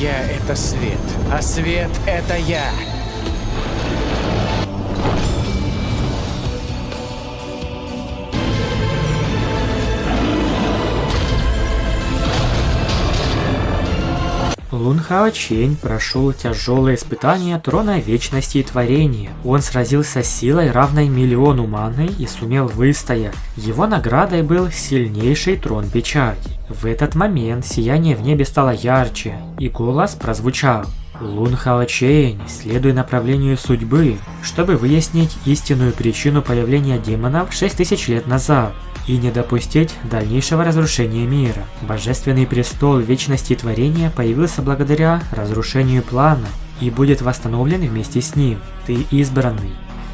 Я — это свет, а свет — это я. Лун Хаочень прошел тяжелое испытание Трона Вечности и Творения. Он сразился с силой, равной миллиону маны, и сумел выстоять. Его наградой был сильнейший Трон Печати. В этот момент сияние в небе стало ярче, и голос прозвучал: «Лун Хаочень, следуй направлению судьбы, чтобы выяснить истинную причину появления демонов 6000 лет назад и не допустить дальнейшего разрушения мира. Божественный престол Вечности и Творения появился благодаря разрушению плана и будет восстановлен вместе с ним. Ты избранный.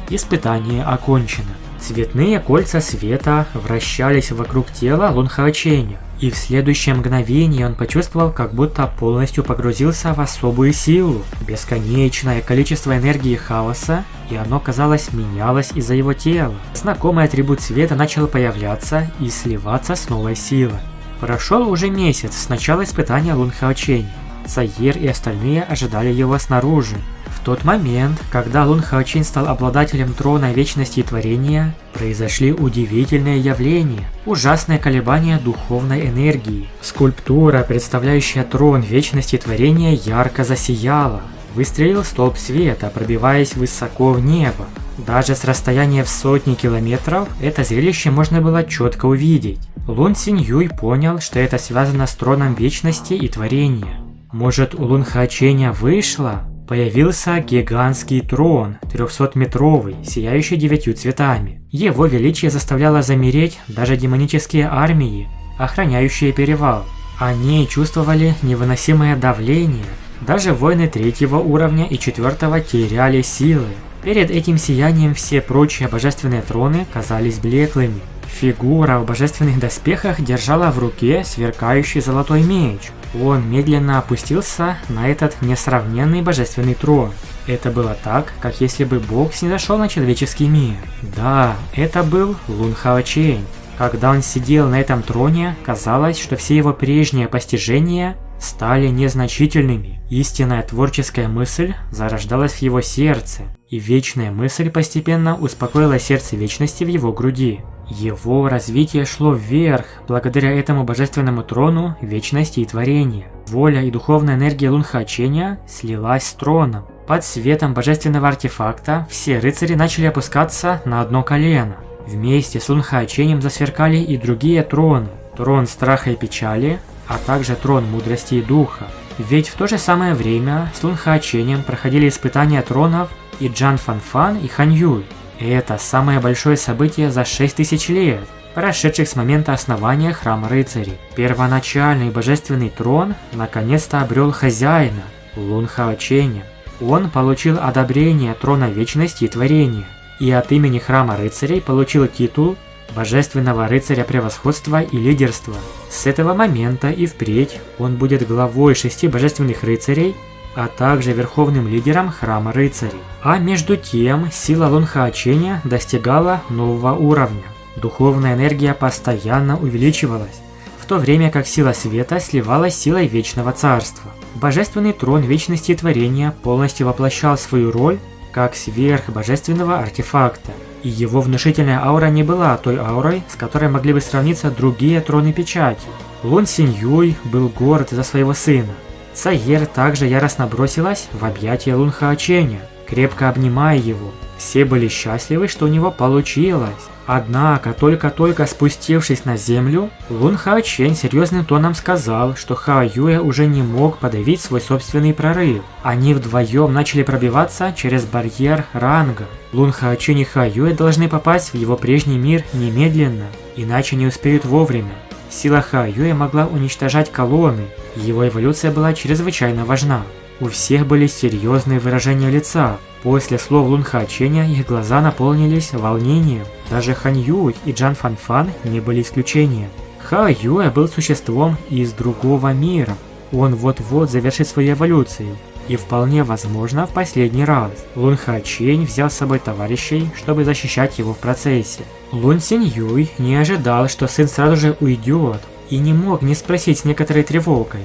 Испытание окончено». Цветные кольца света вращались вокруг тела Лун Хаоченя, и в следующее мгновение он почувствовал, как будто полностью погрузился в особую силу. Бесконечное количество энергии хаоса, и оно, казалось, менялось из-за его тела. Знакомый атрибут света начал появляться и сливаться с новой силой. Прошел уже месяц с начала испытания Лун Хаоченя. Цаер и остальные ожидали его снаружи. В тот момент, когда Лун Хаочень стал обладателем Трона Вечности и Творения, произошли удивительные явления, ужасное колебание духовной энергии. Скульптура, представляющая Трон Вечности и Творения, ярко засияла. Выстрелил столб света, пробиваясь высоко в небо. Даже с расстояния в сотни километров это зрелище можно было четко увидеть. Лун Синьюй понял, что это связано с Троном Вечности и Творения. Может, у Лун Хаоченя вышло? Появился гигантский трон, 300-метровый, сияющий 9 цветами. Его величие заставляло замереть даже демонические армии, охраняющие перевал. Они чувствовали невыносимое давление. Даже воины 3-го уровня и 4-го теряли силы. Перед этим сиянием все прочие божественные троны казались блеклыми. Фигура в божественных доспехах держала в руке сверкающий золотой меч. Он медленно опустился на этот несравненный божественный трон. Это было так, как если бы Бог снизошел на человеческий мир. Да, это был Лун Хаочень. Когда он сидел на этом троне, казалось, что все его прежние постижения стали незначительными. Истинная творческая мысль зарождалась в его сердце, и вечная мысль постепенно успокоила сердце вечности в его груди. Его развитие шло вверх благодаря этому божественному трону Вечности и Творения. Воля и духовная энергия Лун Хаоченя слилась с троном. Под светом божественного артефакта все рыцари начали опускаться на одно колено. Вместе с Лун Хаоченем засверкали и другие троны. Трон страха и печали, а также трон мудрости и духа. Ведь в то же самое время с Лун Хаоченем проходили испытания тронов и Джан Фанфан и Хань Юй. Это самое большое событие за 6000 лет, прошедших с момента основания Храма Рыцарей. Первоначальный божественный трон наконец-то обрел хозяина, Лун Хаоченя. Он получил одобрение Трона Вечности и Творения, и от имени Храма Рыцарей получил титул Божественного Рыцаря Превосходства и Лидерства. С этого момента и впредь он будет главой 6 Божественных Рыцарей, а также верховным лидером Храма Рыцарей. А между тем, сила Лун Хаоченя достигала нового уровня. Духовная энергия постоянно увеличивалась, в то время как сила света сливалась с силой Вечного Царства. Божественный трон Вечности и Творения полностью воплощал свою роль как сверхбожественного артефакта, и его внушительная аура не была той аурой, с которой могли бы сравниться другие троны печати. Лун Синьюй был горд за своего сына. Цаер также яростно бросилась в объятия Лун Хаоченя, крепко обнимая его. Все были счастливы, что у него получилось. Однако, только-только спустившись на землю, Лун Хаочень серьезным тоном сказал, что Хао Юэ уже не мог подавить свой собственный прорыв. Они вдвоем начали пробиваться через барьер ранга. Лун Хаочень и Хао Юэ должны попасть в его прежний мир немедленно, иначе не успеют вовремя. Сила Хао Юэ могла уничтожать колонны, и его эволюция была чрезвычайно важна. У всех были серьезные выражения лица. После слов Лун Хаоченя их глаза наполнились волнением. Даже Хань Юй и Джан Фанфан не были исключением. Хао Юэ был существом из другого мира. Он вот-вот завершит свою эволюцию. И вполне возможно в последний раз. Лун Хаочень взял с собой товарищей, чтобы защищать его в процессе. Лун Синьюй не ожидал, что сын сразу же уйдет, и не мог не спросить с некоторой тревогой: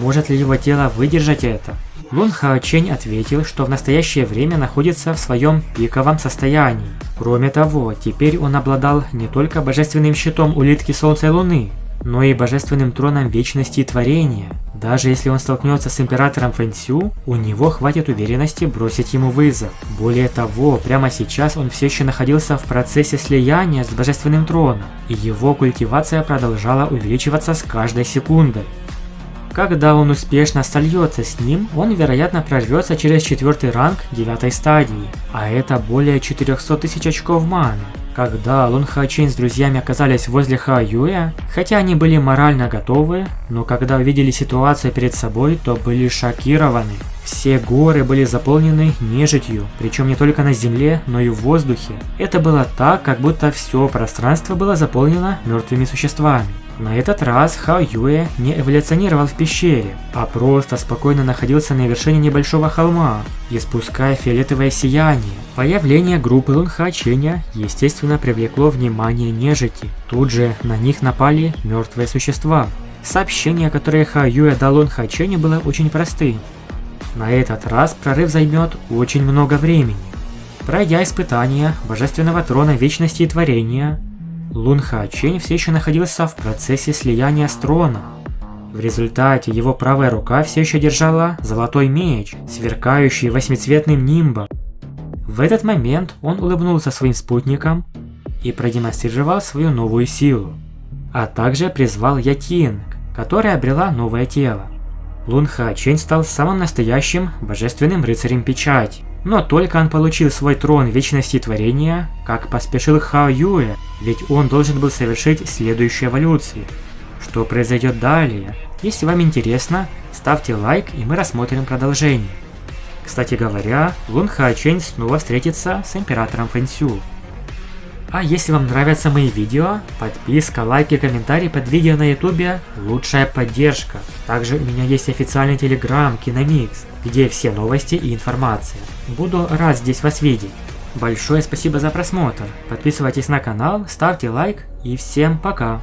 Может ли его тело выдержать это? Лун Хаочень ответил, что в настоящее время находится в своем пиковом состоянии. Кроме того, теперь он обладал не только божественным щитом улитки Солнца и Луны, но и божественным троном вечности и творения. Даже если он столкнется с императором Фэнсю, у него хватит уверенности бросить ему вызов. Более того, прямо сейчас он все еще находился в процессе слияния с божественным троном, и его культивация продолжала увеличиваться с каждой секундой. Когда он успешно сольется с ним, он, вероятно, прорвется через 4-й ранг 9-й стадии, а это более 400 тысяч очков маны. Когда Лун Хаочень с друзьями оказались возле Хао Юя, хотя они были морально готовы, но когда увидели ситуацию перед собой, то были шокированы. Все горы были заполнены нежитью, причем не только на земле, но и в воздухе. Это было так, как будто все пространство было заполнено мертвыми существами. На этот раз Хао Юэ не эволюционировал в пещере, а просто спокойно находился на вершине небольшого холма, испуская фиолетовое сияние. Появление группы Лун Хаоченя, естественно, привлекло внимание нежити. Тут же на них напали мертвые существа. Сообщение, которое Хао Юэ дал Лун Хаоченю, было очень простым. На этот раз прорыв займет очень много времени. Пройдя испытания Божественного Трона Вечности и Творения, Лун Хаочень все еще находился в процессе слияния с троном. В результате его правая рука все еще держала золотой меч, сверкающий восьмицветным нимбом. В этот момент он улыбнулся своим спутникам и продемонстрировал свою новую силу, а также призвал Ятинг, которая обрела новое тело. Лун Хаочень стал самым настоящим божественным рыцарем печати. Но только он получил свой трон вечности творения, как поспешил Хао Юэ, ведь он должен был совершить следующую эволюцию. Что произойдет далее? Если вам интересно, ставьте лайк, и мы рассмотрим продолжение. Кстати говоря, Лун Хаочень снова встретится с императором Фэнсю. А если вам нравятся мои видео, подписка, лайки, комментарии под видео на ютубе – лучшая поддержка. Также у меня есть официальный телеграм Киномикс, где все новости и информация. Буду рад здесь вас видеть. Большое спасибо за просмотр, подписывайтесь на канал, ставьте лайк и всем пока!